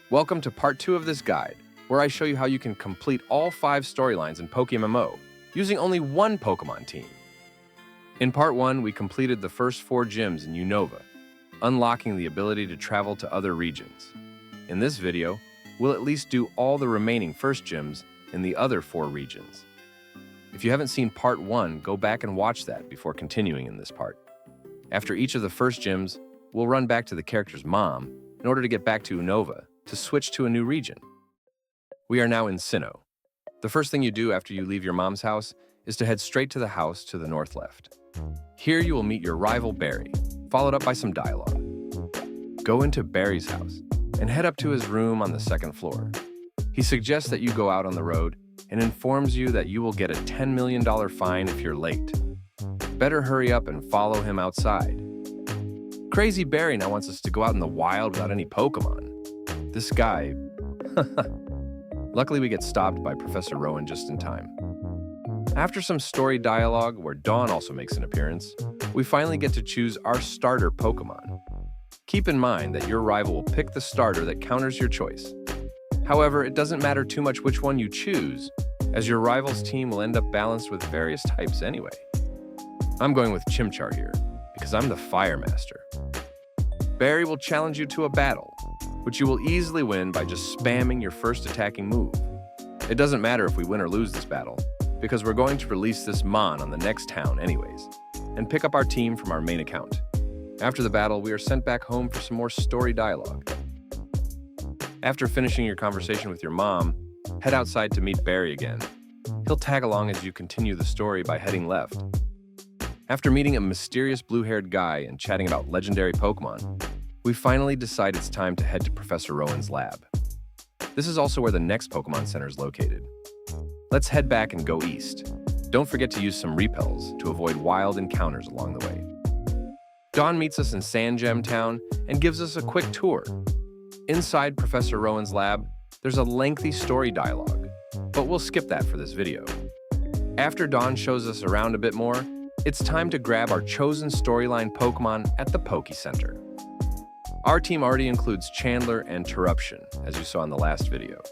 Welcome to part 2 of this guide, where I show you how you can complete all 5 storylines in PokeMMO using only one Pokemon team. In part 1, we completed the first 4 gyms in Unova, unlocking the ability to travel to other regions. In this video, we'll at least do all the remaining first gyms in the other 4 regions. If you haven't seen part 1, go back and watch that before continuing in this part. After each of the first gyms, we'll run back to the character's mom in order to get back to Unova to switch to a new region. We are now in Sinnoh. The first thing you do after you leave your mom's house is to head straight to the house to the north left. Here you will meet your rival Barry, followed up by some dialogue. Go into Barry's house and head up to his room on the 2nd floor. He suggests that you go out on the road and informs you that you will get a $10 million fine if you're late. Better hurry up and follow him outside. Crazy Barry now wants us to go out in the wild without any Pokemon. This guy... Luckily, we get stopped by Professor Rowan just in time. After some story dialogue, where Dawn also makes an appearance, we finally get to choose our starter Pokemon. Keep in mind that your rival will pick the starter that counters your choice. However, it doesn't matter too much which one you choose, as your rival's team will end up balanced with various types anyway. I'm going with Chimchar here, because I'm the Fire Master. Barry will challenge you to a battle, which you will easily win by just spamming your first attacking move. It doesn't matter if we win or lose this battle, because we're going to release this Mon on the next town anyways, and pick up our team from our main account. After the battle, we are sent back home for some more story dialogue. After finishing your conversation with your mom, head outside to meet Barry again. He'll tag along as you continue the story by heading left. After meeting a mysterious blue-haired guy and chatting about legendary Pokemon, we finally decide it's time to head to Professor Rowan's lab. This is also where the next Pokemon Center is located. Let's head back and go east. Don't forget to use some repels to avoid wild encounters along the way. Dawn meets us in Sandgem Town and gives us a quick tour. Inside Professor Rowan's lab, there's a lengthy story dialogue, but we'll skip that for this video. After Dawn shows us around a bit more, it's time to grab our chosen storyline Pokemon at the Poke Center. Our team already includes Chandler and Terruption, as you saw in the last video.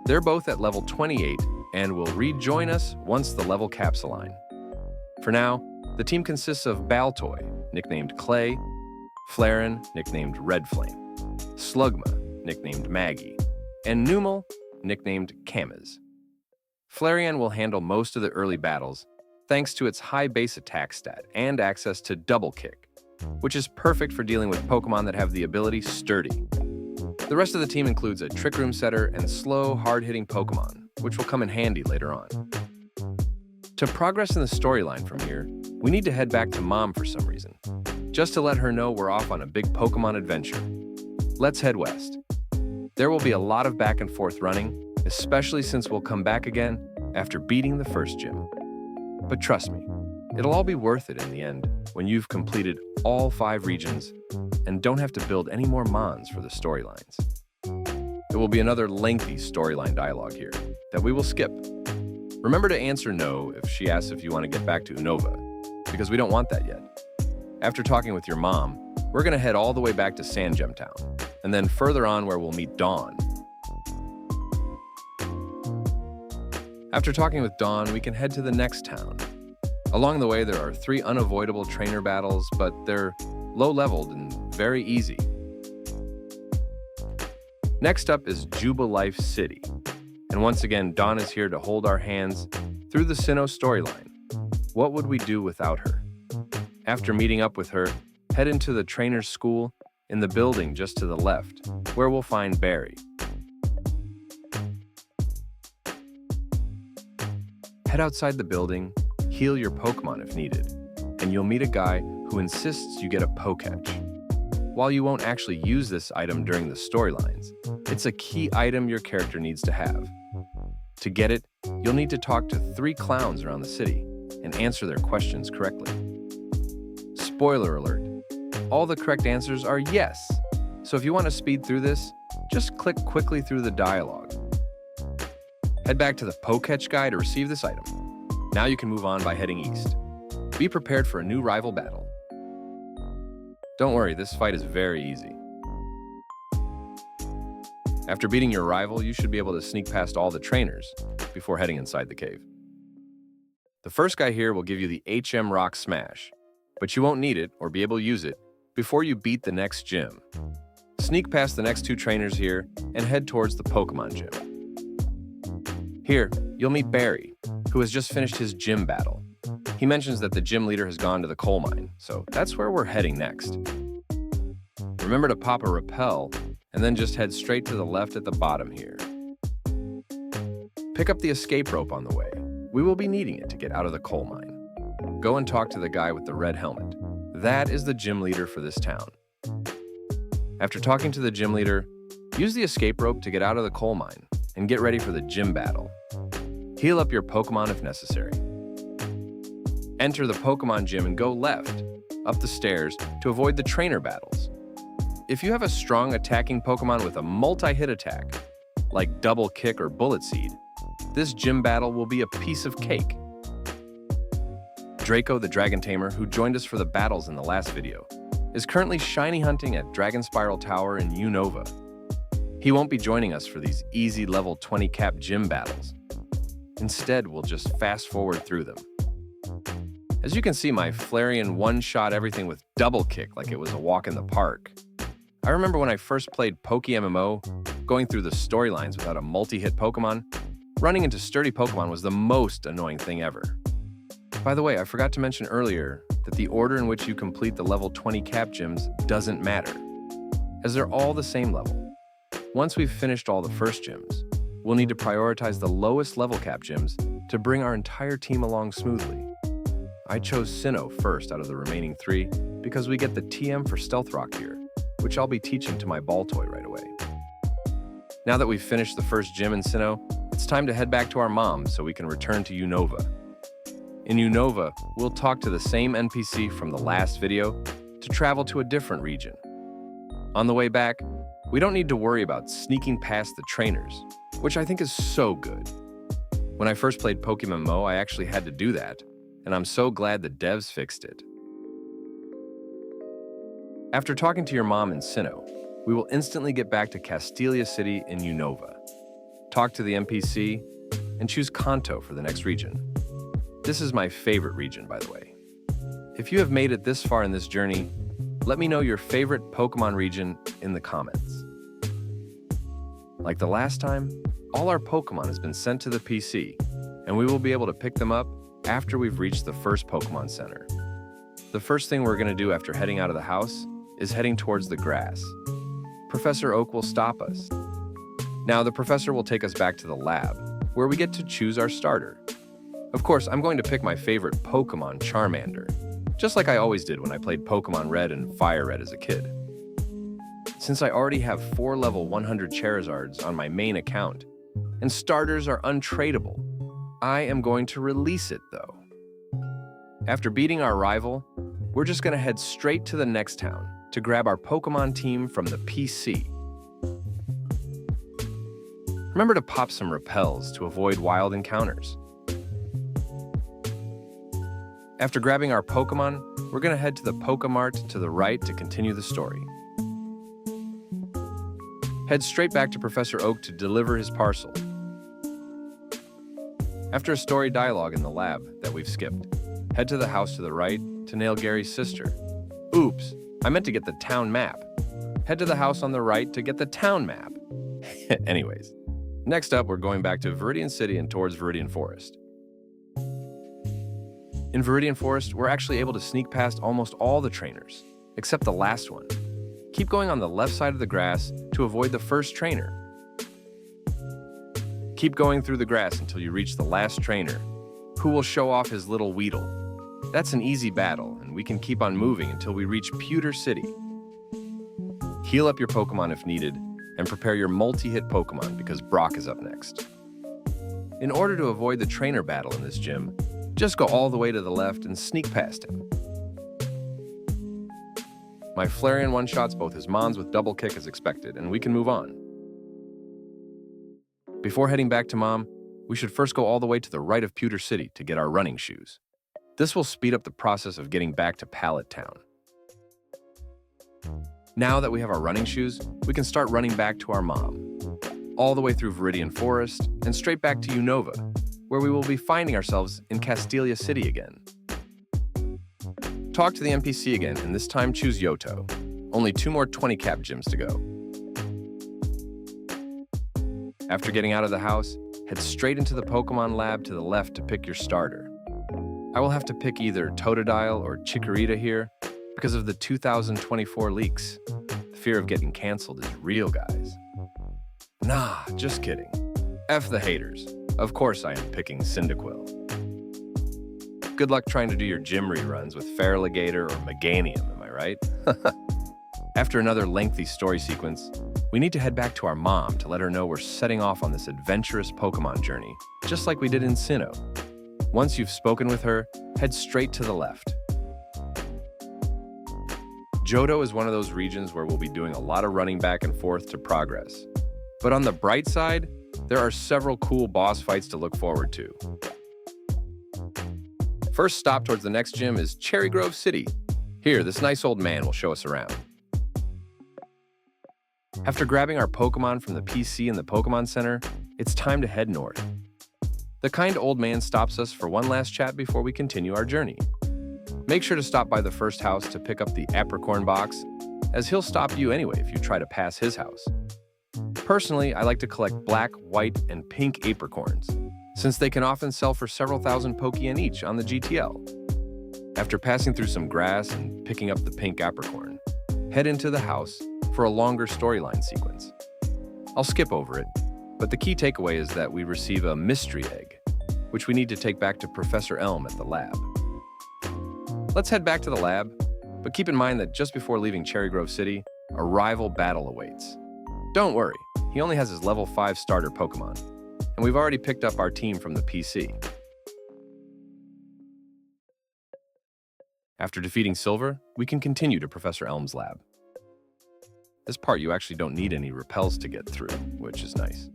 They're both at level 28 and will rejoin us once the level caps align. For now, the team consists of Baltoy, nicknamed Clay, Flareon, nicknamed Red Flame, Slugma, nicknamed Maggie, and Numel, nicknamed Kamaz. Flareon will handle most of the early battles thanks to its high base attack stat and access to Double Kick, which is perfect for dealing with Pokemon that have the ability Sturdy. The rest of the team includes a Trick Room Setter and slow, hard-hitting Pokemon, which will come in handy later on. To progress in the storyline from here, we need to head back to Mom for some reason, just to let her know we're off on a big Pokemon adventure. Let's head west. There will be a lot of back and forth running, especially since we'll come back again after beating the first gym. But trust me, it'll all be worth it in the end when you've completed all 5 regions and don't have to build any more Mons for the storylines. There will be another lengthy storyline dialogue here that we will skip. Remember to answer no if she asks if you want to get back to Unova, because we don't want that yet. After talking with your mom, we're going to head all the way back to Sandgem Town, and then further on where we'll meet Dawn. After talking with Dawn, we can head to the next town. Along the way, there are 3 unavoidable trainer battles, but they're low-leveled and very easy. Next up is Jubilife City. And once again, Dawn is here to hold our hands through the Sinnoh storyline. What would we do without her? After meeting up with her, head into the trainer's school in the building just to the left, where we'll find Barry. Head outside the building, heal your Pokemon if needed, and you'll meet a guy who insists you get a Poketch. While you won't actually use this item during the storylines, it's a key item your character needs to have. To get it, you'll need to talk to 3 clowns around the city and answer their questions correctly. Spoiler alert, all the correct answers are yes, so if you want to speed through this, just click quickly through the dialogue. Head back to the Poketch guy to receive this item. Now you can move on by heading east. Be prepared for a new rival battle. Don't worry, this fight is very easy. After beating your rival, you should be able to sneak past all the trainers before heading inside the cave. The first guy here will give you the HM Rock Smash, but you won't need it or be able to use it before you beat the next gym. Sneak past the next two trainers here and head towards the Pokemon gym. Here, you'll meet Barry, who has just finished his gym battle. He mentions that the gym leader has gone to the coal mine, so that's where we're heading next. Remember to pop a rappel, and then just head straight to the left at the bottom here. Pick up the escape rope on the way. We will be needing it to get out of the coal mine. Go and talk to the guy with the red helmet. That is the gym leader for this town. After talking to the gym leader, use the escape rope to get out of the coal mine and get ready for the gym battle. Heal up your Pokemon if necessary. Enter the Pokemon gym and go left, up the stairs, to avoid the trainer battles. If you have a strong attacking Pokemon with a multi-hit attack, like Double Kick or Bullet Seed, this gym battle will be a piece of cake. Draco, the Dragon Tamer, who joined us for the battles in the last video, is currently shiny hunting at Dragon Spiral Tower in Unova. He won't be joining us for these easy level 20 cap gym battles. Instead, we'll just fast forward through them. As you can see, my Flareon one-shot everything with Double Kick like it was a walk in the park. I remember when I first played PokeMMO, going through the storylines without a multi-hit Pokemon, running into sturdy Pokemon was the most annoying thing ever. By the way, I forgot to mention earlier that the order in which you complete the level 20 cap gyms doesn't matter, as they're all the same level. Once we've finished all the first gyms, we'll need to prioritize the lowest level cap gyms to bring our entire team along smoothly. I chose Sinnoh first out of the remaining 3 because we get the TM for Stealth Rock here, which I'll be teaching to my ball toy right away. Now that we've finished the first gym in Sinnoh, it's time to head back to our mom so we can return to Unova. In Unova, we'll talk to the same NPC from the last video to travel to a different region. On the way back, we don't need to worry about sneaking past the trainers, which I think is so good. When I first played PokeMMO, I actually had to do that, and I'm so glad the devs fixed it. After talking to your mom in Sinnoh, we will instantly get back to Castelia City in Unova. Talk to the NPC, and choose Kanto for the next region. This is my favorite region, by the way. If you have made it this far in this journey, let me know your favorite Pokemon region in the comments. Like the last time, all our Pokemon has been sent to the PC, and we will be able to pick them up after we've reached the first Pokemon Center. The first thing we're going to do after heading out of the house is heading towards the grass. Professor Oak will stop us. Now the professor will take us back to the lab, where we get to choose our starter. Of course, I'm going to pick my favorite Pokemon, Charmander, just like I always did when I played Pokemon Red and Fire Red as a kid. Since I already have 4 level 100 Charizards on my main account, and starters are untradeable, I am going to release it though. After beating our rival, we're just going to head straight to the next town to grab our Pokemon team from the PC. Remember to pop some repels to avoid wild encounters. After grabbing our Pokemon, we're going to head to the Pokemart to the right to continue the story. Head straight back to Professor Oak to deliver his parcel. After a story dialogue in the lab that we've skipped, head to the house to the right to nail Gary's sister. Oops, I meant to get the town map. Head to the house on the right to get the town map. Anyways, next up we're going back to Viridian City and towards Viridian Forest. In Viridian Forest, we're actually able to sneak past almost all the trainers, except the last one. Keep going on the left side of the grass to avoid the first trainer. Keep going through the grass until you reach the last trainer, who will show off his little Weedle. That's an easy battle, and we can keep on moving until we reach Pewter City. Heal up your Pokemon if needed, and prepare your multi-hit Pokemon because Brock is up next. In order to avoid the trainer battle in this gym, just go all the way to the left and sneak past him. My Flareon one-shots both his mons with Double Kick as expected, and we can move on. Before heading back to Mom, we should first go all the way to the right of Pewter City to get our running shoes. This will speed up the process of getting back to Pallet Town. Now that we have our running shoes, we can start running back to our mom. all the way through Viridian Forest and straight back to Unova, where we will be finding ourselves in Castelia City again. Talk to the NPC again, and this time choose Johto. Only 2 more 20-cap gyms to go. After getting out of the house, head straight into the Pokemon lab to the left to pick your starter. I will have to pick either Totodile or Chikorita here because of the 2024 leaks. The fear of getting canceled is real, guys. Nah, just kidding. F the haters. Of course I am picking Cyndaquil. Good luck trying to do your gym reruns with Feraligatr or Meganium, am I right? After another lengthy story sequence, we need to head back to our mom to let her know we're setting off on this adventurous Pokemon journey, just like we did in Sinnoh. Once you've spoken with her, head straight to the left. Johto is one of those regions where we'll be doing a lot of running back and forth to progress. But on the bright side, there are several cool boss fights to look forward to. First stop towards the next gym is Cherry Grove City. Here, this nice old man will show us around. After grabbing our Pokemon from the PC in the Pokemon Center, it's time to head north. The kind old man stops us for one last chat before we continue our journey. Make sure to stop by the first house to pick up the Apricorn box, as he'll stop you anyway if you try to pass his house. Personally, I like to collect black, white, and pink apricorns, since they can often sell for several thousand Pokeyen each on the GTL. After passing through some grass and picking up the pink apricorn, head into the house for a longer storyline sequence. I'll skip over it, but the key takeaway is that we receive a mystery egg, which we need to take back to Professor Elm at the lab. Let's head back to the lab, but keep in mind that just before leaving Cherry Grove City, a rival battle awaits. Don't worry, he only has his level 5 starter Pokemon, and we've already picked up our team from the PC. After defeating Silver, we can continue to Professor Elm's lab. This part you actually don't need any repels to get through, which is nice.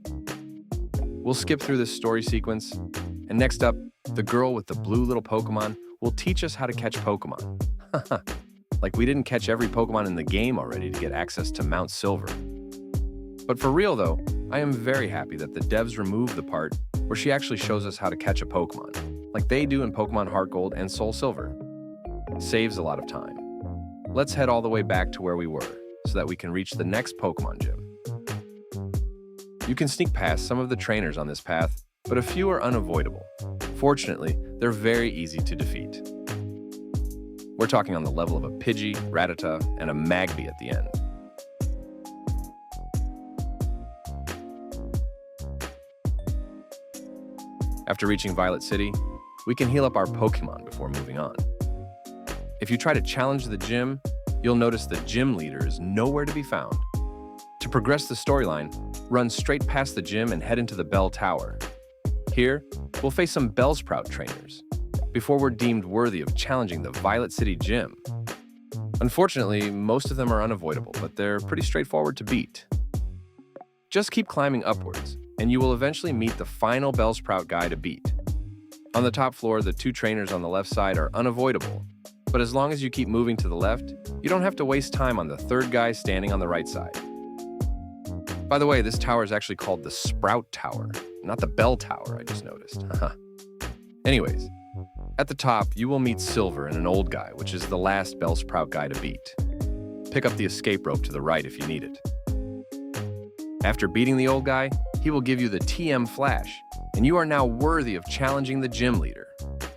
We'll skip through this story sequence, and next up, the girl with the blue little Pokemon will teach us how to catch Pokemon. Like we didn't catch every Pokemon in the game already to get access to Mount Silver. But for real though, I am very happy that the devs removed the part where she actually shows us how to catch a Pokemon, like they do in Pokemon Heart Gold and Soul Silver. Saves a lot of time. Let's head all the way back to where we were, so that we can reach the next Pokemon gym. You can sneak past some of the trainers on this path, but a few are unavoidable. Fortunately, they're very easy to defeat. We're talking on the level of a Pidgey, Rattata, and a Magby at the end. After reaching Violet City, we can heal up our Pokemon before moving on. If you try to challenge the gym, you'll notice the gym leader is nowhere to be found. To progress the storyline, run straight past the gym and head into the Bell Tower. Here, we'll face some Bellsprout trainers, before we're deemed worthy of challenging the Violet City gym. Unfortunately, most of them are unavoidable, but they're pretty straightforward to beat. Just keep climbing upwards, and you will eventually meet the final Bellsprout guy to beat. On the top floor, the 2 trainers on the left side are unavoidable, but as long as you keep moving to the left, you don't have to waste time on the 3rd guy standing on the right side. By the way, this tower is actually called the Sprout Tower, not the Bell Tower, I just noticed. Anyways, at the top, you will meet Silver and an old guy, which is the last Bellsprout guy to beat. Pick up the escape rope to the right if you need it. After beating the old guy, he will give you the TM Flash, and you are now worthy of challenging the gym leader.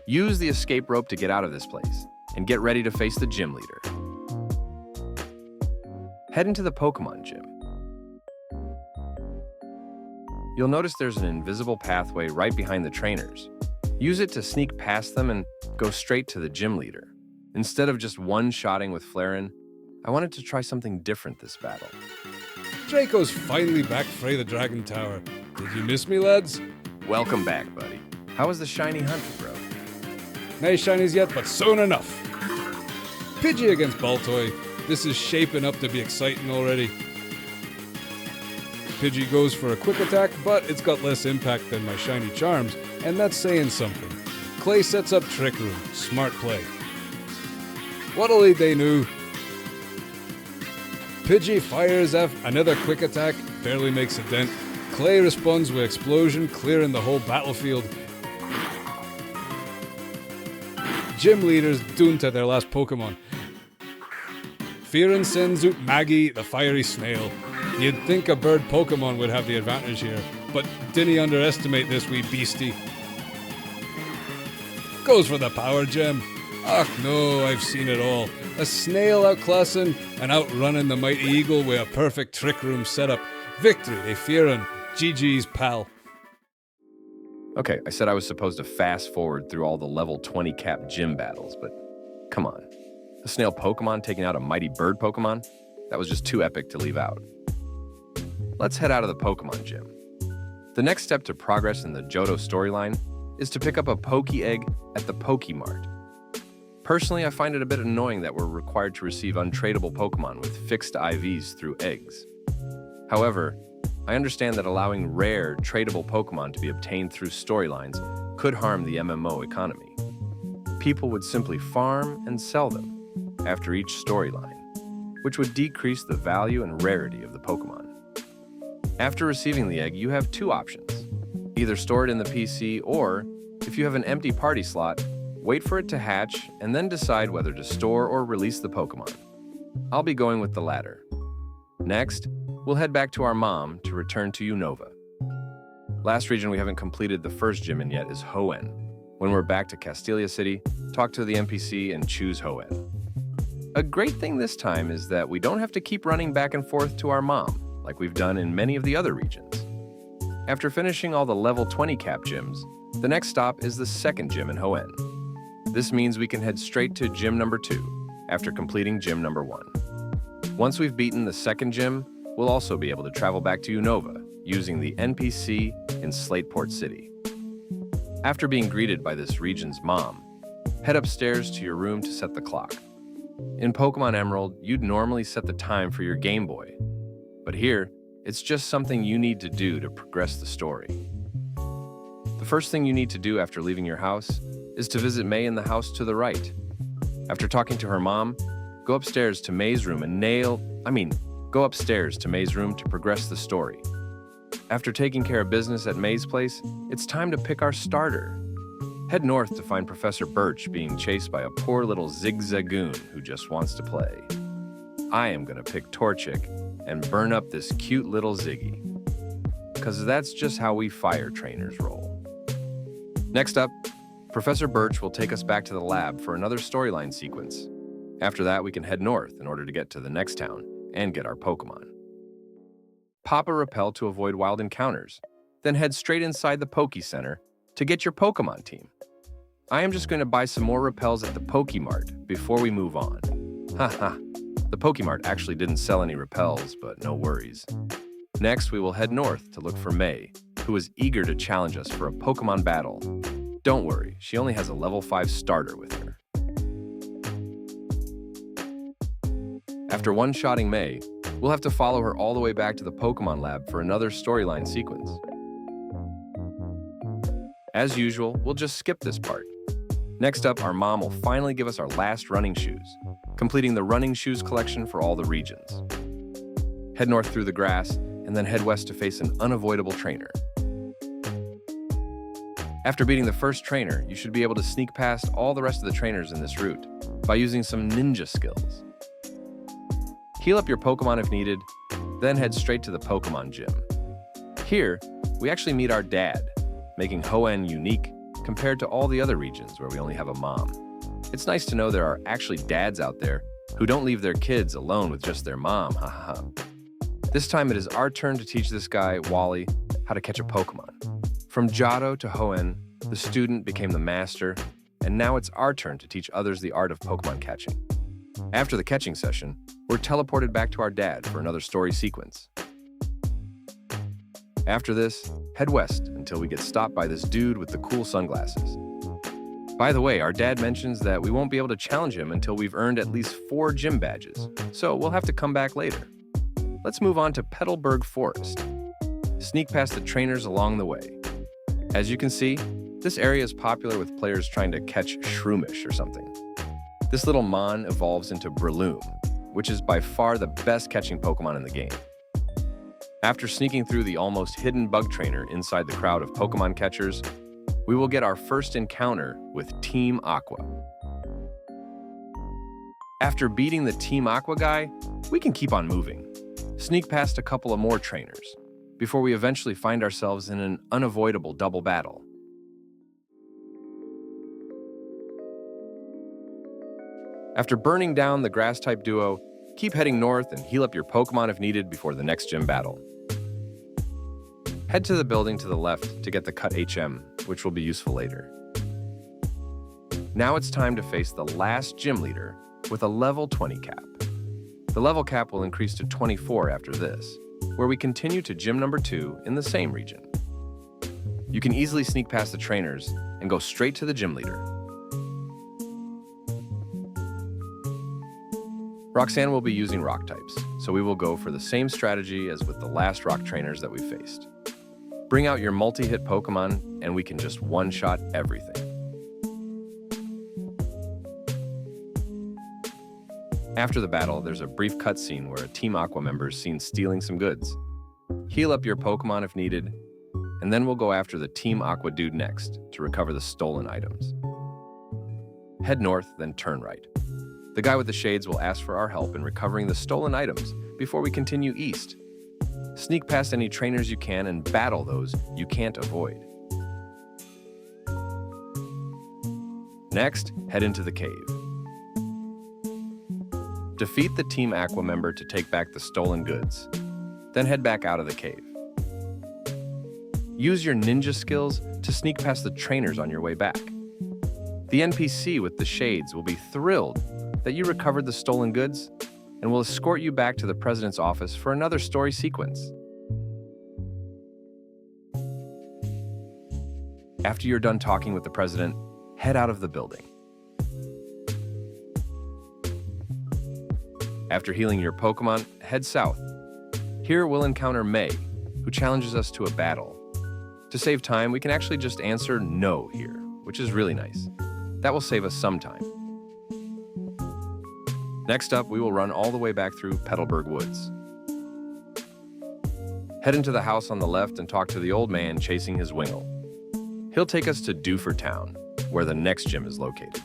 Use the escape rope to get out of this place, and get ready to face the gym leader. Head into the Pokemon gym. You'll notice there's an invisible pathway right behind the trainers. Use it to sneak past them and go straight to the gym leader. Instead of just one-shotting with Flareon, I wanted to try something different this battle. Draco's finally back frae the Dragon Tower. Did you miss me, lads? Welcome back, buddy. How was the shiny hunt, bro? No shinies yet, but soon enough. Pidgey against Baltoy. This is shaping up to be exciting already. Pidgey goes for a quick attack, but it's got less impact than my shiny charms, and that's saying something. Clay sets up Trick Room. Smart play. What'll they knew? Pidgey fires another quick attack, barely makes a dent. Clay responds with explosion, clearing the whole battlefield. Gym leaders doomed to their last Pokemon. Fearon sends out Maggie, the fiery snail. You'd think a bird Pokemon would have the advantage here, but didn't underestimate this wee beastie. Goes for the power gem. Ach no, I've seen it all. A snail outclassing and outrunning the mighty eagle with a perfect trick room setup. Victory, they Fearon. GG's, pal. Okay, I said I was supposed to fast forward through all the level 20 cap gym battles, but come on. A snail Pokemon taking out a mighty bird Pokemon? That was just too epic to leave out. Let's head out of the Pokemon gym. The next step to progress in the Johto storyline is to pick up a Poke Egg at the PokeMart. Personally, I find it a bit annoying that we're required to receive untradeable Pokemon with fixed IVs through eggs. However, I understand that allowing rare, tradable Pokemon to be obtained through storylines could harm the MMO economy. People would simply farm and sell them after each storyline, which would decrease the value and rarity of the Pokemon. After receiving the egg, you have two options. Either store it in the PC or, if you have an empty party slot, wait for it to hatch and then decide whether to store or release the Pokemon. I'll be going with the latter. Next, we'll head back to our mom to return to Unova. Last region we haven't completed the first gym in yet is Hoenn. When we're back to Castelia City, talk to the NPC and choose Hoenn. A great thing this time is that we don't have to keep running back and forth to our mom, like we've done in many of the other regions. After finishing all the level 20 cap gyms, the next stop is the second gym in Hoenn. This means we can head straight to gym number 2 after completing gym number 1. Once we've beaten the second gym, we'll also be able to travel back to Unova using the NPC in Slateport City. After being greeted by this region's mom, head upstairs to your room to set the clock. In Pokemon Emerald, you'd normally set the time for your Game Boy, but here, it's just something you need to do to progress the story. The first thing you need to do after leaving your house is to visit May in the house to the right. After talking to her mom, go upstairs to May's room and go upstairs to May's room to progress the story. After taking care of business at May's place, it's time to pick our starter. Head north to find Professor Birch being chased by a poor little Zigzagoon who just wants to play. I am gonna pick Torchic and burn up this cute little Ziggy, because that's just how we fire trainers roll. Next up, Professor Birch will take us back to the lab for another storyline sequence. After that, we can head north in order to get to the next town and get our Pokemon. Pop a repel to avoid wild encounters, then head straight inside the Poke Center to get your Pokemon team. I am just going to buy some more repels at the PokeMart before we move on. Haha, the PokeMart actually didn't sell any repels, but no worries. Next, we will head north to look for May, who is eager to challenge us for a Pokemon battle. Don't worry, she only has a level 5 starter with her. After one-shotting May, we'll have to follow her all the way back to the Pokemon Lab for another storyline sequence. As usual, we'll just skip this part. Next up, our mom will finally give us our last running shoes, completing the running shoes collection for all the regions. Head north through the grass, and then head west to face an unavoidable trainer. After beating the first trainer, you should be able to sneak past all the rest of the trainers in this route by using some ninja skills. Heal up your Pokemon if needed, then head straight to the Pokemon Gym. Here, we actually meet our dad, making Hoenn unique compared to all the other regions where we only have a mom. It's nice to know there are actually dads out there who don't leave their kids alone with just their mom, haha. This time it is our turn to teach this guy, Wally, how to catch a Pokemon. From Johto to Hoenn, the student became the master, and now it's our turn to teach others the art of Pokemon catching. After the catching session, we're teleported back to our dad for another story sequence. After this, head west until we get stopped by this dude with the cool sunglasses. By the way, our dad mentions that we won't be able to challenge him until we've earned at least 4 gym badges, so we'll have to come back later. Let's move on to Petalburg Forest. Sneak past the trainers along the way. As you can see, this area is popular with players trying to catch Shroomish or something. This little Mon evolves into Breloom, which is by far the best catching Pokemon in the game. After sneaking through the almost hidden bug trainer inside the crowd of Pokemon catchers, we will get our first encounter with Team Aqua. After beating the Team Aqua guy, we can keep on moving, sneak past a couple of more trainers, before we eventually find ourselves in an unavoidable double battle. After burning down the Grass-type duo, keep heading north and heal up your Pokemon if needed before the next gym battle. Head to the building to the left to get the Cut HM, which will be useful later. Now it's time to face the last gym leader with a level 20 cap. The level cap will increase to 24 after this, where we continue to gym number 2 in the same region. You can easily sneak past the trainers and go straight to the gym leader. Roxanne will be using rock types, so we will go for the same strategy as with the last rock trainers that we faced. Bring out your multi-hit Pokemon, and we can just one-shot everything. After the battle, there's a brief cutscene where a Team Aqua member is seen stealing some goods. Heal up your Pokemon if needed, and then we'll go after the Team Aqua dude next to recover the stolen items. Head north, then turn right. The guy with the shades will ask for our help in recovering the stolen items before we continue east. Sneak past any trainers you can and battle those you can't avoid. Next, head into the cave. Defeat the Team Aqua member to take back the stolen goods. Then head back out of the cave. Use your ninja skills to sneak past the trainers on your way back. The NPC with the shades will be thrilled that you recovered the stolen goods and will escort you back to the president's office for another story sequence. After you're done talking with the president, head out of the building. After healing your Pokemon, head south. Here we'll encounter May, who challenges us to a battle. To save time, we can actually just answer no here, which is really nice. That will save us some time. Next up, we will run all the way back through Petalburg Woods. Head into the house on the left and talk to the old man chasing his Wingull. He'll take us to Dewford Town, where the next gym is located.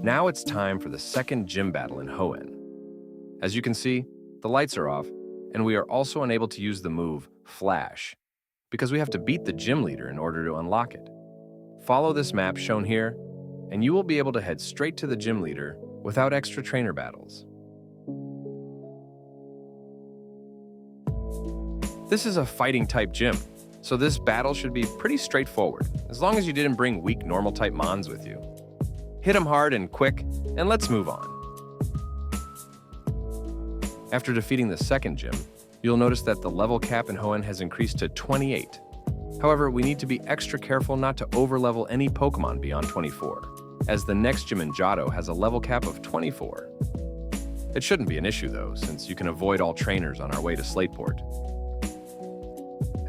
Now it's time for the second gym battle in Hoenn. As you can see, the lights are off, and we are also unable to use the move Flash, because we have to beat the gym leader in order to unlock it. Follow this map shown here, and you will be able to head straight to the gym leader without extra trainer battles. This is a fighting type gym, so this battle should be pretty straightforward, as long as you didn't bring weak normal type Mons with you. Hit them hard and quick, and let's move on. After defeating the second gym, you'll notice that the level cap in Hoenn has increased to 28. However, we need to be extra careful not to overlevel any Pokemon beyond 24, as the next gym in Johto has a level cap of 24. It shouldn't be an issue though, since you can avoid all trainers on our way to Slateport.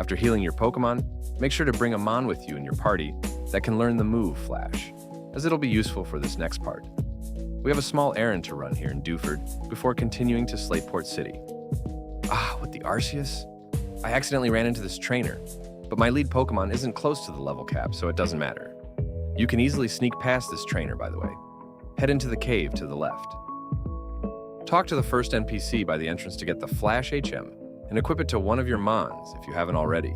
After healing your Pokemon, make sure to bring a Mon with you in your party that can learn the move Flash, as it'll be useful for this next part. We have a small errand to run here in Dewford before continuing to Slateport City. With the Arceus? I accidentally ran into this trainer, but my lead Pokemon isn't close to the level cap, so it doesn't matter. You can easily sneak past this trainer, by the way. Head into the cave to the left. Talk to the first NPC by the entrance to get the Flash HM, and equip it to one of your Mons if you haven't already.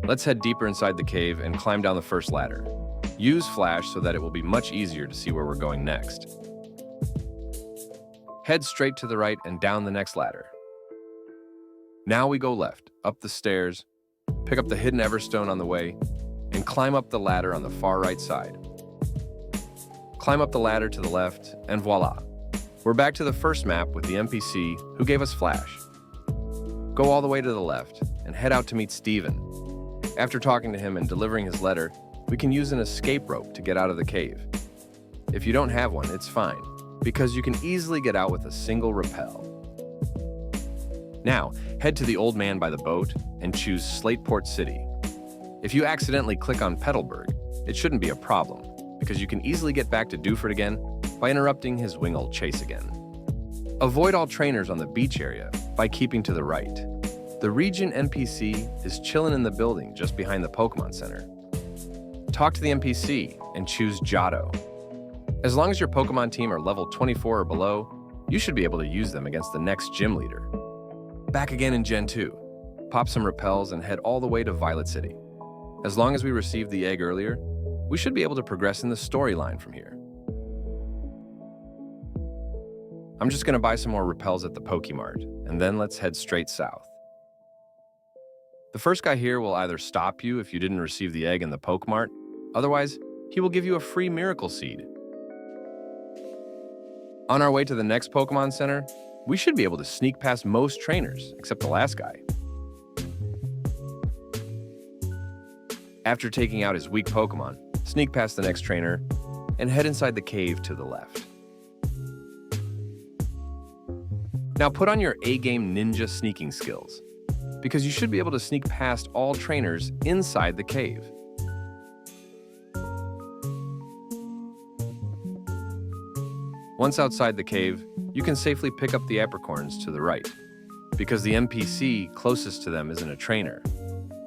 Let's head deeper inside the cave and climb down the first ladder. Use Flash so that it will be much easier to see where we're going next. Head straight to the right and down the next ladder. Now we go left, up the stairs, pick up the hidden Everstone on the way, and climb up the ladder on the far right side. Climb up the ladder to the left, and voila! We're back to the first map with the NPC who gave us Flash. Go all the way to the left, and head out to meet Steven. After talking to him and delivering his letter, we can use an escape rope to get out of the cave. If you don't have one, it's fine, because you can easily get out with a single rappel. Now, head to the old man by the boat and choose Slateport City. If you accidentally click on Petalburg, it shouldn't be a problem, because you can easily get back to Dewford again by interrupting his Wingull chase again. Avoid all trainers on the beach area, by keeping to the right. The region NPC is chilling in the building just behind the Pokemon Center. Talk to the NPC and choose Johto. As long as your Pokemon team are level 24 or below, you should be able to use them against the next gym leader. Back again in Gen 2. Pop some repels and head all the way to Violet City. As long as we received the egg earlier, we should be able to progress in the storyline from here. I'm just going to buy some more repels at the Pokemart, and then let's head straight south. The first guy here will either stop you if you didn't receive the egg in the Pokemart, otherwise, he will give you a free Miracle Seed. On our way to the next Pokemon Center, we should be able to sneak past most trainers, except the last guy. After taking out his weak Pokemon, sneak past the next trainer, and head inside the cave to the left. Now put on your A-game ninja sneaking skills, because you should be able to sneak past all trainers inside the cave. Once outside the cave, you can safely pick up the apricorns to the right, because the NPC closest to them isn't a trainer.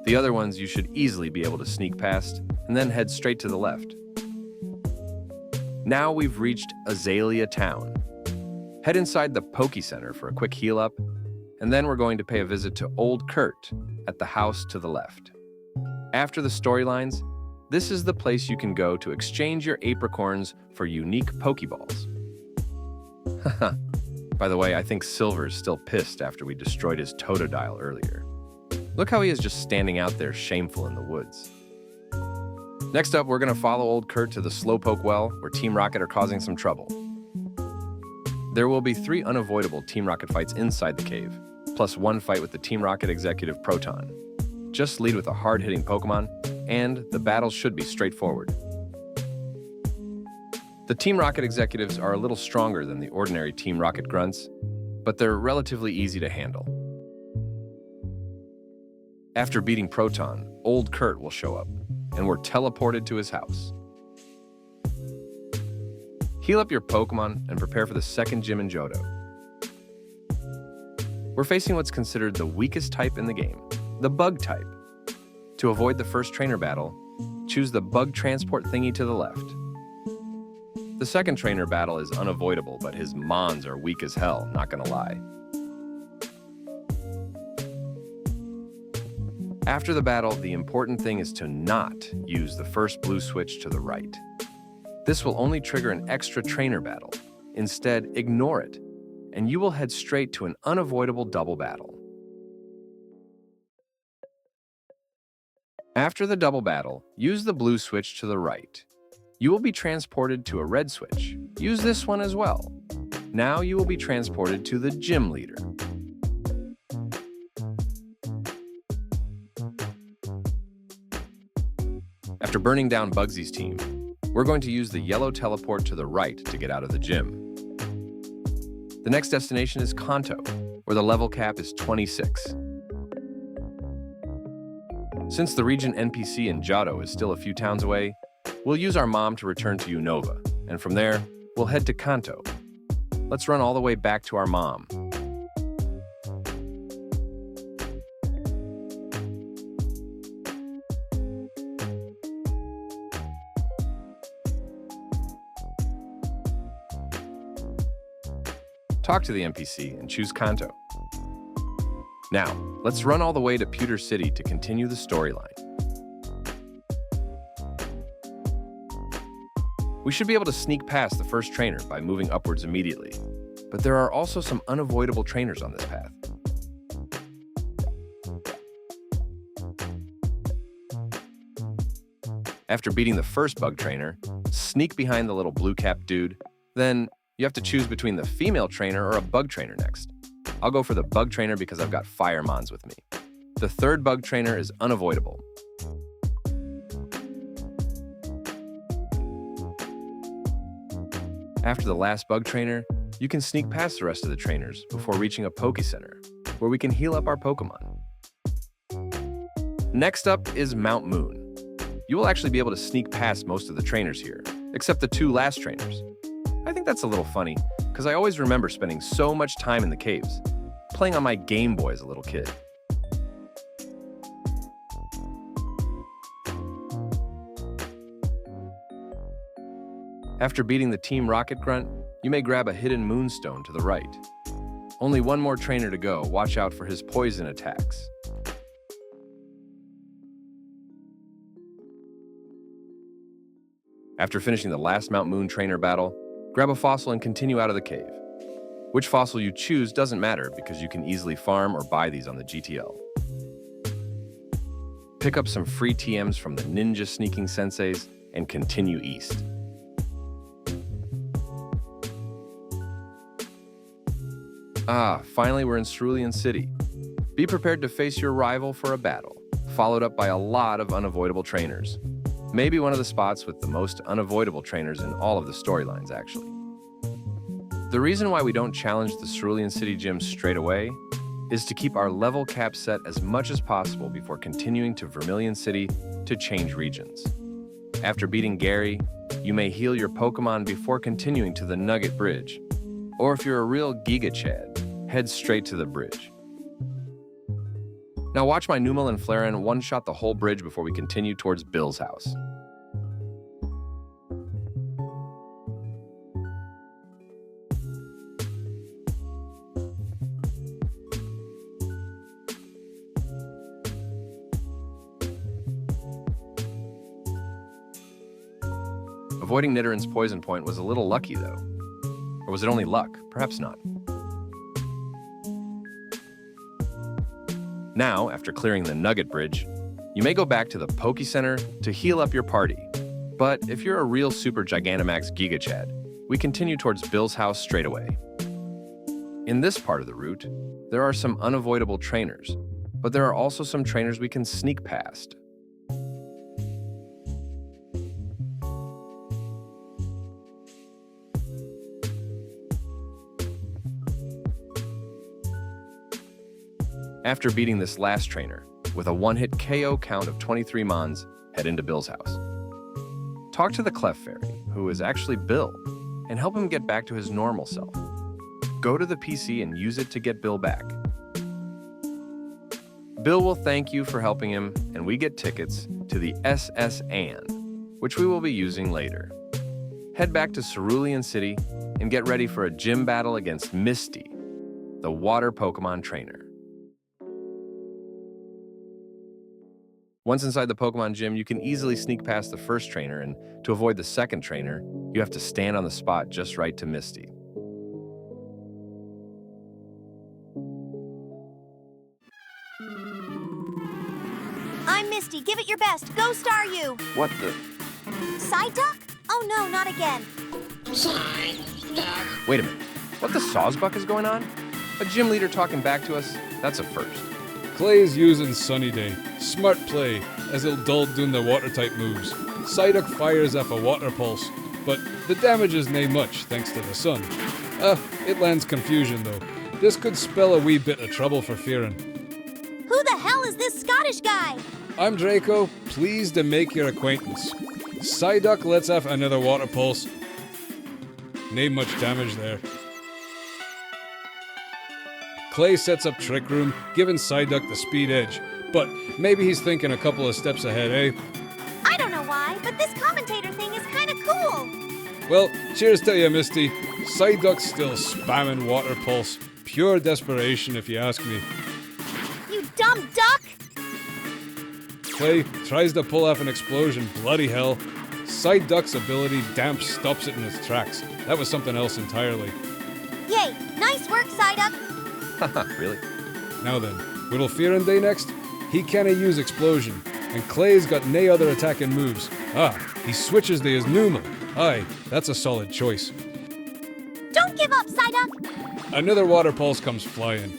The other ones you should easily be able to sneak past, and then head straight to the left. Now we've reached Azalea Town. Head inside the Poke Center for a quick heal up, and then we're going to pay a visit to Old Kurt at the house to the left. After the storylines, this is the place you can go to exchange your apricorns for unique Pokeballs. Haha. By the way, I think Silver's still pissed after we destroyed his Totodile earlier. Look how he is just standing out there shameful in the woods. Next up, we're going to follow Old Kurt to the Slowpoke Well, where Team Rocket are causing some trouble. There will be 3 unavoidable Team Rocket fights inside the cave, plus 1 fight with the Team Rocket executive Proton. Just lead with a hard-hitting Pokemon, and the battles should be straightforward. The Team Rocket executives are a little stronger than the ordinary Team Rocket grunts, but they're relatively easy to handle. After beating Proton, Old Kurt will show up, and we're teleported to his house. Heal up your Pokemon and prepare for the second gym in Johto. We're facing what's considered the weakest type in the game, the Bug type. To avoid the first trainer battle, choose the Bug Transport thingy to the left. The second trainer battle is unavoidable, but his Mons are weak as hell, not gonna lie. After the battle, the important thing is to not use the first blue switch to the right. This will only trigger an extra trainer battle. Instead, ignore it, and you will head straight to an unavoidable double battle. After the double battle, use the blue switch to the right. You will be transported to a red switch. Use this one as well. Now you will be transported to the gym leader. After burning down Bugsy's team, we're going to use the yellow teleport to the right to get out of the gym. The next destination is Kanto, where the level cap is 26. Since the region NPC in Johto is still a few towns away, we'll use our mom to return to Unova, and from there, we'll head to Kanto. Let's run all the way back to our mom. Talk to the NPC and choose Kanto. Now, let's run all the way to Pewter City to continue the storyline. We should be able to sneak past the first trainer by moving upwards immediately, but there are also some unavoidable trainers on this path. After beating the first bug trainer, sneak behind the little blue-capped dude, then you have to choose between the female trainer or a bug trainer next. I'll go for the bug trainer because I've got Fire Mons with me. The third bug trainer is unavoidable. After the last bug trainer, you can sneak past the rest of the trainers before reaching a Poke Center, where we can heal up our Pokemon. Next up is Mount Moon. You will actually be able to sneak past most of the trainers here, except the 2 last trainers. I think that's a little funny, because I always remember spending so much time in the caves. playing on my Game Boy as a little kid. After beating the Team Rocket Grunt, you may grab a hidden moonstone to the right. Only one more trainer to go. Watch out for his poison attacks. After finishing the last Mount Moon trainer battle, grab a fossil and continue out of the cave. Which fossil you choose doesn't matter because you can easily farm or buy these on the GTL. Pick up some free TMs from the ninja sneaking senseis and continue east. Finally we're in Cerulean City. Be prepared to face your rival for a battle, followed up by a lot of unavoidable trainers. Maybe one of the spots with the most unavoidable trainers in all of the storylines, actually. The reason why we don't challenge the Cerulean City gym straight away is to keep our level cap set as much as possible before continuing to Vermilion City to change regions. After beating Gary, you may heal your Pokemon before continuing to the Nugget Bridge. Or if you're a real Giga Chad, head straight to the bridge. Now watch my Numel and Flareon one-shot the whole bridge before we continue towards Bill's house. Avoiding Nidorann's poison point was a little lucky though. Or was it only luck? Perhaps not. Now, after clearing the Nugget Bridge, you may go back to the Poke Center to heal up your party. But if you're a real Super Gigantamax Giga Chad, we continue towards Bill's house straight away. In this part of the route, there are some unavoidable trainers, but there are also some trainers we can sneak past. After beating this last trainer, with a one-hit KO count of 23 Mons, head into Bill's house. Talk to the Clef Fairy, who is actually Bill, and help him get back to his normal self. Go to the PC and use it to get Bill back. Bill will thank you for helping him, and we get tickets to the SS Anne, which we will be using later. Head back to Cerulean City and get ready for a gym battle against Misty, the water Pokemon trainer. Once inside the Pokemon gym, you can easily sneak past the first trainer, and to avoid the second trainer, you have to stand on the spot just right to Misty. I'm Misty. Give it your best. Go Star you. What the? Psyduck? Oh no, not again. Wait a minute. What the Sawsbuck is going on? A gym leader talking back to us? That's a first. Clay's using Sunny Day. Smart play, as he'll dull doing the water-type moves. Psyduck fires off a water pulse, but the damage is nae much thanks to the sun. It lands confusion though. This could spell a wee bit of trouble for Fearon. Who the hell is this Scottish guy? I'm Draco, pleased to make your acquaintance. Psyduck lets off another water pulse. Nae much damage there. Clay sets up Trick Room, giving Psyduck the speed edge. But maybe he's thinking a couple of steps ahead, eh? I don't know why, but this commentator thing is kinda cool. Well, cheers to you, Misty. Psyduck's still spamming Water Pulse. Pure desperation, if you ask me. You dumb duck! Clay tries to pull off an explosion. Bloody hell. Psyduck's ability Damp stops it in its tracks. That was something else entirely. Yay! Nice work, Psyduck! Haha, really? Now then, what'll Fearon day next? He canna use Explosion, and Clay's got nae other attacking moves. He switches to his Numel. Aye, that's a solid choice. Don't give up, Psyduck! Another Water Pulse comes flying.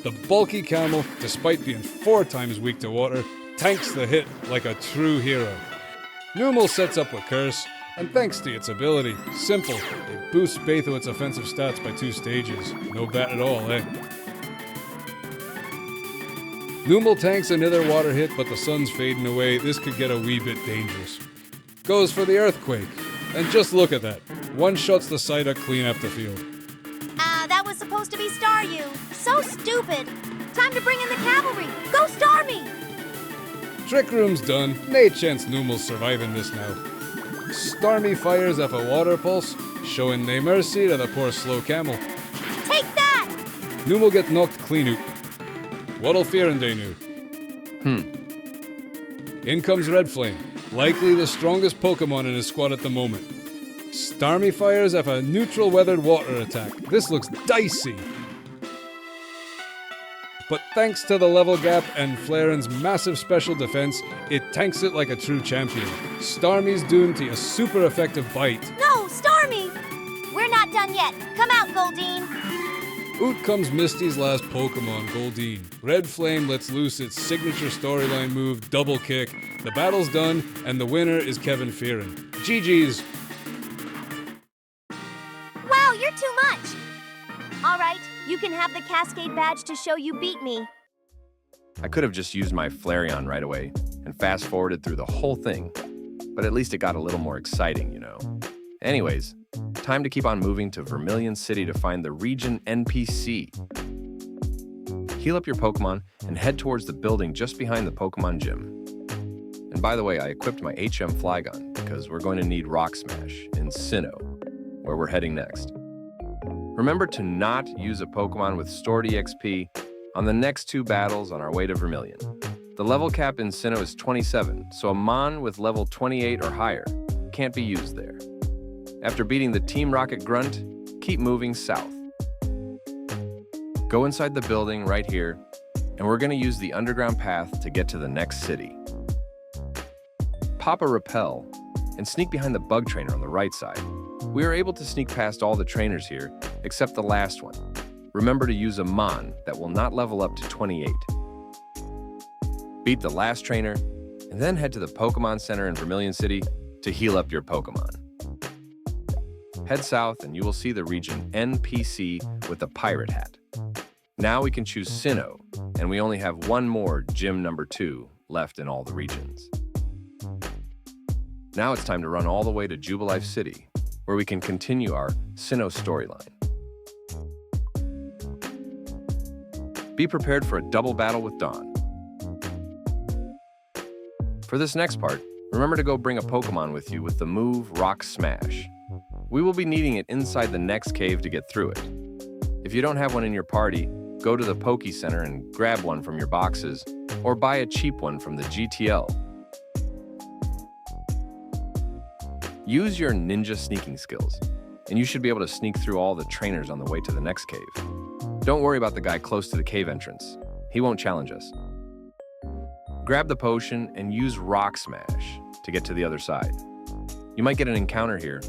The bulky camel, despite being 4 times weak to water, tanks the hit like a true hero. Numel sets up with Curse, and thanks to its ability, simple, it boosts both of its offensive stats by 2 stages. No bad at all, eh? Numel tanks another water hit, but the sun's fading away. This could get a wee bit dangerous. Goes for the Earthquake. And just look at that. One-shots the Psyduck clean up the field. That was supposed to be Star so stupid. Time to bring in the cavalry. Go Starmie! Trick Room's done. No chance Numel's surviving this now. Starmie fires off a water pulse, showing no mercy to the poor slow camel. Take that! Numel get knocked clean out. What'll fearing they knew? In comes Red Flame, likely the strongest Pokemon in his squad at the moment. Starmie fires off a neutral weathered water attack. This looks dicey. But thanks to the level gap and Flaren's massive special defense, it tanks it like a true champion. Starmie's doomed to a super effective bite. No, Starmie! We're not done yet. Come out, Goldeen. Out comes Misty's last Pokemon, Goldeen. Red Flame lets loose its signature storyline move, Double Kick. The battle's done, and the winner is Kevin Fearon. GG's. Wow, you're too much. All right, you can have the Cascade badge to show you beat me. I could have just used my Flareon right away and fast-forwarded through the whole thing, but at least it got a little more exciting, you know. Anyways, time to keep on moving to Vermilion City to find the region NPC. Heal up your Pokemon and head towards the building just behind the Pokemon Gym. And by the way, I equipped my HM Flygon because we're going to need Rock Smash in Sinnoh, where we're heading next. Remember to not use a Pokemon with stored EXP on the next 2 battles on our way to Vermilion. The level cap in Sinnoh is 27, so a Mon with level 28 or higher can't be used there. After beating the Team Rocket Grunt, keep moving south. Go inside the building right here, and we're going to use the underground path to get to the next city. Pop a Repel and sneak behind the Bug Trainer on the right side. We are able to sneak past all the trainers here, except the last one. Remember to use a Mon that will not level up to 28. Beat the last trainer, and then head to the Pokemon Center in Vermilion City to heal up your Pokemon. Head south and you will see the region NPC with the pirate hat. Now we can choose Sinnoh, and we only have one more gym number 2 left in all the regions. Now it's time to run all the way to Jubilife City, where we can continue our Sinnoh storyline. Be prepared for a double battle with Dawn. For this next part, remember to go bring a Pokemon with you with the move Rock Smash. We will be needing it inside the next cave to get through it. If you don't have one in your party, go to the Poke Center and grab one from your boxes, or buy a cheap one from the GTL. Use your ninja sneaking skills, and you should be able to sneak through all the trainers on the way to the next cave. Don't worry about the guy close to the cave entrance. He won't challenge us. Grab the potion and use Rock Smash to get to the other side. You might get an encounter here,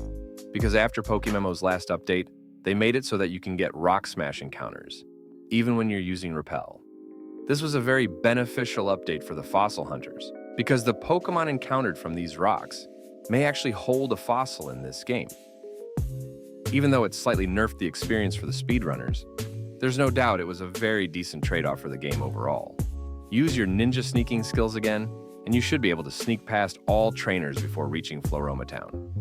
because after PokeMMO's last update, they made it so that you can get Rock Smash encounters, even when you're using Repel. This was a very beneficial update for the fossil hunters, because the Pokemon encountered from these rocks may actually hold a fossil in this game. Even though it slightly nerfed the experience for the speedrunners, there's no doubt it was a very decent trade-off for the game overall. Use your ninja sneaking skills again, and you should be able to sneak past all trainers before reaching Floroma Town.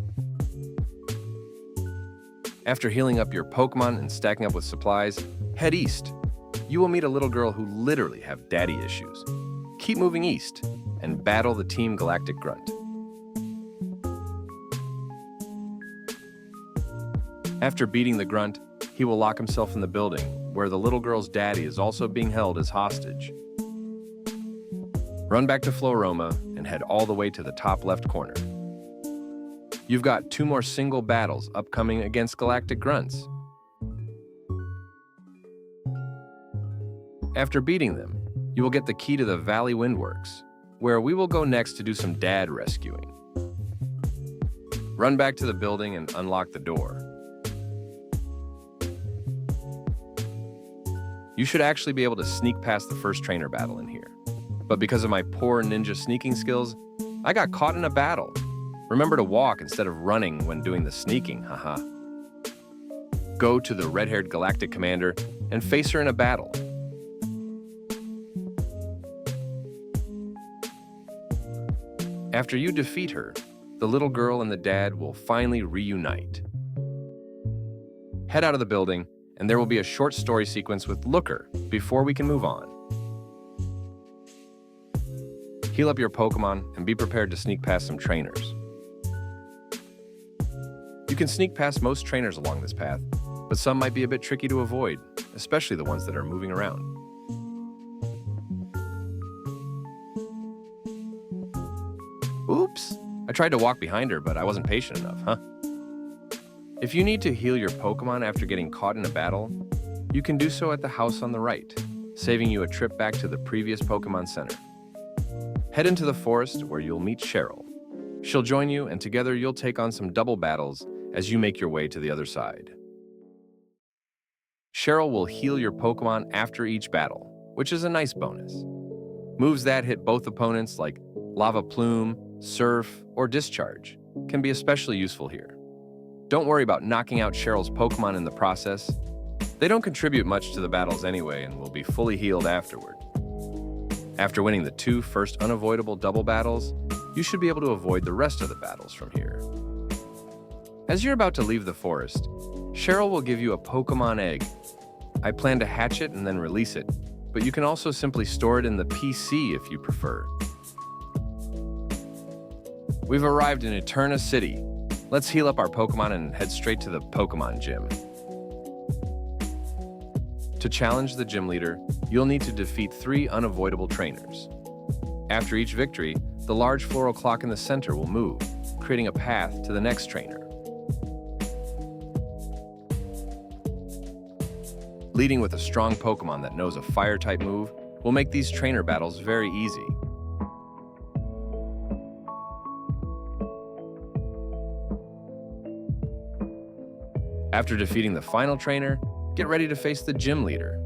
After healing up your Pokemon and stacking up with supplies, head east. You will meet a little girl who literally have daddy issues. Keep moving east and battle the Team Galactic Grunt. After beating the Grunt, he will lock himself in the building, where the little girl's daddy is also being held as hostage. Run back to Floroma and head all the way to the top left corner. You've got 2 more single battles upcoming against Galactic Grunts. After beating them, you will get the key to the Valley Windworks, where we will go next to do some dad rescuing. Run back to the building and unlock the door. You should actually be able to sneak past the first trainer battle in here. But because of my poor ninja sneaking skills, I got caught in a battle. Remember to walk instead of running when doing the sneaking, haha. Go to the red-haired Galactic Commander and face her in a battle. After you defeat her, the little girl and the dad will finally reunite. Head out of the building and there will be a short story sequence with Looker before we can move on. Heal up your Pokemon and be prepared to sneak past some trainers. You can sneak past most trainers along this path, but some might be a bit tricky to avoid, especially the ones that are moving around. Oops! I tried to walk behind her, but I wasn't patient enough, huh? If you need to heal your Pokemon after getting caught in a battle, you can do so at the house on the right, saving you a trip back to the previous Pokemon Center. Head into the forest where you'll meet Cheryl. She'll join you, and together you'll take on some double battles as you make your way to the other side. Cheryl will heal your Pokemon after each battle, which is a nice bonus. Moves that hit both opponents like Lava Plume, Surf, or Discharge can be especially useful here. Don't worry about knocking out Cheryl's Pokemon in the process. They don't contribute much to the battles anyway and will be fully healed afterward. After winning the 2 first unavoidable double battles, you should be able to avoid the rest of the battles from here. As you're about to leave the forest, Cheryl will give you a Pokemon egg. I plan to hatch it and then release it, but you can also simply store it in the PC if you prefer. We've arrived in Eterna City. Let's heal up our Pokemon and head straight to the Pokemon Gym. To challenge the gym leader, you'll need to defeat 3 unavoidable trainers. After each victory, the large floral clock in the center will move, creating a path to the next trainer. Leading with a strong Pokemon that knows a Fire-type move will make these trainer battles very easy. After defeating the final trainer, get ready to face the gym leader.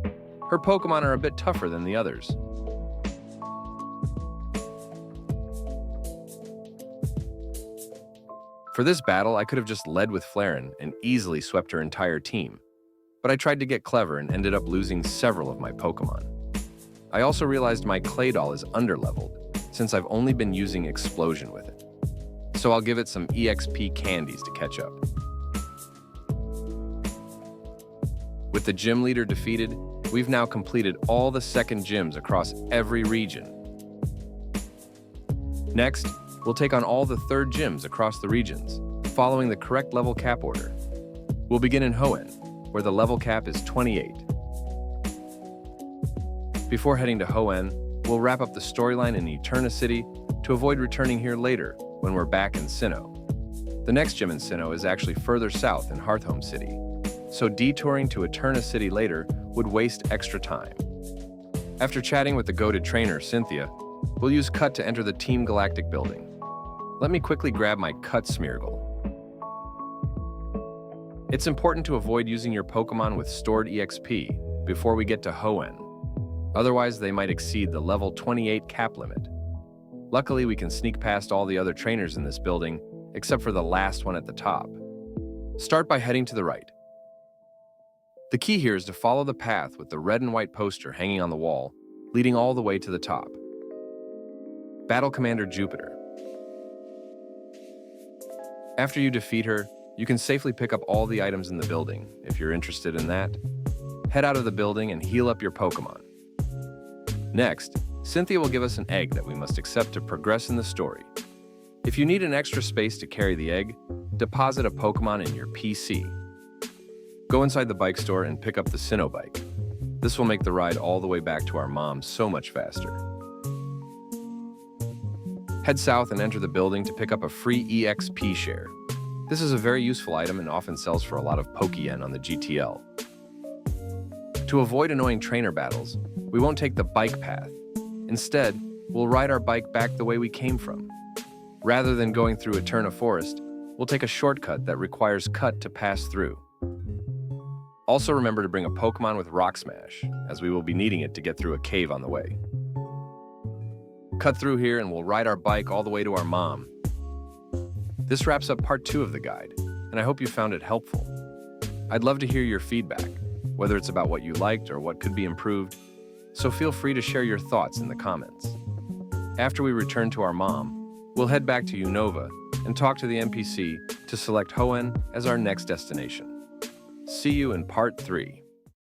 Her Pokemon are a bit tougher than the others. For this battle, I could have just led with Flareon and easily swept her entire team, but I tried to get clever and ended up losing several of my Pokemon. I also realized my Claydol is underleveled, since I've only been using Explosion with it. So I'll give it some EXP candies to catch up. With the gym leader defeated, we've now completed all the second gyms across every region. Next, we'll take on all the third gyms across the regions, following the correct level cap order. We'll begin in Hoenn, where the level cap is 28. Before heading to Hoenn, we'll wrap up the storyline in Eterna City to avoid returning here later when we're back in Sinnoh. The next gym in Sinnoh is actually further south in Hearthome City, so detouring to Eterna City later would waste extra time. After chatting with the goated trainer, Cynthia, we'll use Cut to enter the Team Galactic building. Let me quickly grab my Cut Smeargle. It's important to avoid using your Pokemon with stored EXP before we get to Hoenn. Otherwise, they might exceed the level 28 cap limit. Luckily, we can sneak past all the other trainers in this building, except for the last one at the top. Start by heading to the right. The key here is to follow the path with the red and white poster hanging on the wall, leading all the way to the top. Battle Commander Jupiter. After you defeat her, you can safely pick up all the items in the building. If you're interested in that, head out of the building and heal up your Pokemon. Next, Cynthia will give us an egg that we must accept to progress in the story. If you need an extra space to carry the egg, deposit a Pokemon in your PC. Go inside the bike store and pick up the Sinnoh bike. This will make the ride all the way back to our mom so much faster. Head south and enter the building to pick up a free EXP share. This is a very useful item and often sells for a lot of Poke-Yen on the GTL. To avoid annoying trainer battles, we won't take the bike path. Instead, we'll ride our bike back the way we came from. Rather than going through Eterna Forest, we'll take a shortcut that requires Cut to pass through. Also remember to bring a Pokemon with Rock Smash, as we will be needing it to get through a cave on the way. Cut through here and we'll ride our bike all the way to our mom. This wraps up part 2 of the guide, and I hope you found it helpful. I'd love to hear your feedback, whether it's about what you liked or what could be improved, so feel free to share your thoughts in the comments. After we return to our mom, we'll head back to Unova and talk to the NPC to select Hoenn as our next destination. See you in part 3.